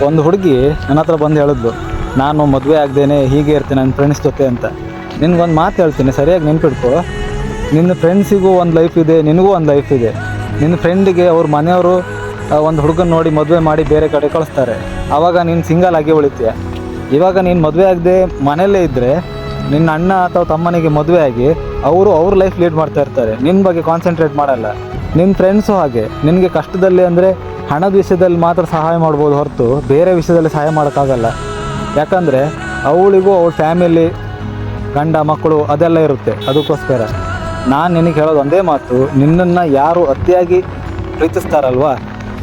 ಒಂದು ಹುಡುಗಿ ನನ್ನ ಹತ್ರ ಬಂದು ಹೇಳಿದ್ಲು, ನಾನು ಮದುವೆ ಆಗದೇನೆ ಹೀಗೆ ಇರ್ತೀನಿ ನನ್ನ ಫ್ರೆಂಡ್ಸ್ ಜೊತೆ ಅಂತ. ನಿನ್ಗೊಂದು ಮಾತು ಹೇಳ್ತೀನಿ, ಸರಿಯಾಗಿ ನೆನ್ಪಿಟ್ಕೊ. ನಿನ್ನ ಫ್ರೆಂಡ್ಸಿಗೂ ಒಂದು ಲೈಫ್ ಇದೆ, ನಿನಗೂ ಒಂದು ಲೈಫ್ ಇದೆ. ನಿನ್ನ ಫ್ರೆಂಡಿಗೆ ಅವ್ರ ಮನೆಯವರು ಒಂದು ಹುಡುಗನ ನೋಡಿ ಮದುವೆ ಮಾಡಿ ಬೇರೆ ಕಡೆ ಕಳಿಸ್ತಾರೆ, ಆವಾಗ ನೀನು ಸಿಂಗಲ್ ಆಗಿ ಉಳಿತೀಯ. ಇವಾಗ ನೀನು ಮದುವೆ ಆಗದೆ ಮನೆಯಲ್ಲೇ ಇದ್ದರೆ ನಿನ್ನ ಅಣ್ಣ ಅಥವಾ ತಮ್ಮನಿಗೆ ಮದುವೆ ಆಗಿ ಅವ್ರ ಲೈಫ್ ಲೀಡ್ ಮಾಡ್ತಾ ಇರ್ತಾರೆ, ನಿನ್ನ ಬಗ್ಗೆ ಕಾನ್ಸಂಟ್ರೇಟ್ ಮಾಡಲ್ಲ. ನಿನ್ನ ಫ್ರೆಂಡ್ಸು ಹಾಗೆ, ನಿನಗೆ ಕಷ್ಟದಲ್ಲಿ ಅಂದರೆ ಹಣದ ವಿಷಯದಲ್ಲಿ ಮಾತ್ರ ಸಹಾಯ ಮಾಡ್ಬೋದು ಹೊರತು ಬೇರೆ ವಿಷಯದಲ್ಲಿ ಸಹಾಯ ಮಾಡೋಕ್ಕಾಗಲ್ಲ. ಯಾಕಂದರೆ ಅವಳಿಗೂ ಅವಳ ಫ್ಯಾಮಿಲಿ, ಗಂಡ ಮಕ್ಕಳು ಅದೆಲ್ಲ ಇರುತ್ತೆ. ಅದಕ್ಕೋಸ್ಕರ ನಾನು ನಿನಗೆ ಹೇಳೋದು ಒಂದೇ ಮಾತು, ನಿನ್ನನ್ನು ಯಾರು ಅತಿಯಾಗಿ ಪ್ರೀತಿಸ್ತಾರಲ್ವ,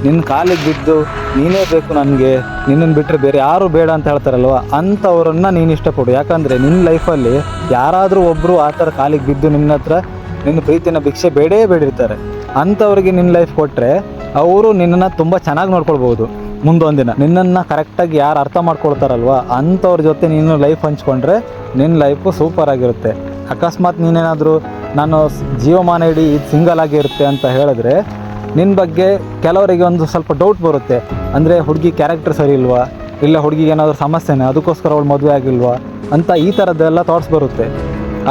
ನಿನ್ನ ಕಾಲಿಗೆ ಬಿದ್ದು ನೀನೇ ಬೇಕು ನನಗೆ, ನಿನ್ನನ್ನು ಬಿಟ್ಟರೆ ಬೇರೆ ಯಾರು ಬೇಡ ಅಂತ ಹೇಳ್ತಾರಲ್ವ, ಅಂಥವ್ರನ್ನ ನೀನು ಇಷ್ಟಪಡು. ಯಾಕಂದರೆ ನಿನ್ನ ಲೈಫಲ್ಲಿ ಯಾರಾದರೂ ಒಬ್ಬರು ಆ ಥರ ಕಾಲಿಗೆ ಬಿದ್ದು ನಿನ್ನ ಹತ್ರ ನಿನ್ನ ಪ್ರೀತಿನ ಭಿಕ್ಷೆ ಬೇಡಿರ್ತಾರೆ. ಅಂಥವ್ರಿಗೆ ನಿನ್ನ ಲೈಫ್ ಕೊಟ್ಟರೆ ಅವರು ನಿನ್ನನ್ನು ತುಂಬ ಚೆನ್ನಾಗಿ ನೋಡ್ಕೊಳ್ಬೋದು. ಮುಂದೊಂದಿನ ನಿನ್ನನ್ನು ಕರೆಕ್ಟಾಗಿ ಯಾರು ಅರ್ಥ ಮಾಡ್ಕೊಳ್ತಾರಲ್ವ ಅಂಥವ್ರ ಜೊತೆ ನೀನು ಲೈಫ್ ಹಂಚ್ಕೊಂಡ್ರೆ ನಿನ್ನ ಲೈಫು ಸೂಪರಾಗಿರುತ್ತೆ. ಅಕಸ್ಮಾತ್ ನೀನೇನಾದರೂ ನಾನು ಜೀವಮಾನ ಇಡೀ ಇದು ಸಿಂಗಲ್ ಆಗಿರುತ್ತೆ ಅಂತ ಹೇಳಿದ್ರೆ ನಿನ್ನ ಬಗ್ಗೆ ಕೆಲವರಿಗೆ ಒಂದು ಸ್ವಲ್ಪ ಡೌಟ್ ಬರುತ್ತೆ. ಅಂದರೆ ಹುಡುಗಿ ಕ್ಯಾರೆಕ್ಟರ್ ಸರಿ ಇಲ್ವಾ, ಇಲ್ಲ ಹುಡುಗಿಗೆ ಏನಾದರೂ ಸಮಸ್ಯೆನೇ ಅದಕ್ಕೋಸ್ಕರ ಅವಳು ಮದುವೆ ಆಗಿಲ್ವಾ ಅಂತ ಈ ಥರದ್ದೆಲ್ಲ ಥಾಟ್ಸ್ ಬರುತ್ತೆ.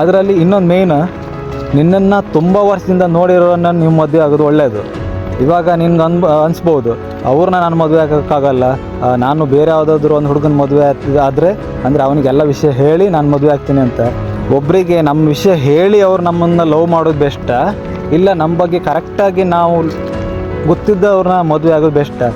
ಅದರಲ್ಲಿ ಇನ್ನೊಂದು ಮೇಯ್ನ್, ನಿನ್ನನ್ನು ತುಂಬ ವರ್ಷದಿಂದ ನೋಡಿರೋನ್ನ ನೀವು ಮದುವೆ ಆಗೋದು ಒಳ್ಳೆಯದು. ಇವಾಗ ನಿನ್ಗೆ ಅನಿಸ್ಬೋದು ಅವ್ರನ್ನ ನಾನು ಮದುವೆ ಆಗೋಕ್ಕಾಗಲ್ಲ, ನಾನು ಬೇರೆ ಯಾವುದಾದ್ರೂ ಒಂದು ಹುಡುಗನ ಮದುವೆ ಆದರೆ ಅಂದರೆ ಅವನಿಗೆಲ್ಲ ವಿಷಯ ಹೇಳಿ ನಾನು ಮದುವೆ ಆಗ್ತೀನಿ ಅಂತ. ಒಬ್ಬರಿಗೆ ನಮ್ಮ ವಿಷಯ ಹೇಳಿ ಅವ್ರು ನಮ್ಮನ್ನು ಲವ್ ಮಾಡೋದು ಬೆಸ್ಟಾ, ಇಲ್ಲ ನಮ್ಮ ಬಗ್ಗೆ ಕರೆಕ್ಟಾಗಿ ನಾವು ಗೊತ್ತಿದ್ದವ್ರನ್ನ ಮದುವೆ ಆಗೋದು ಬೆಸ್ಟಾ?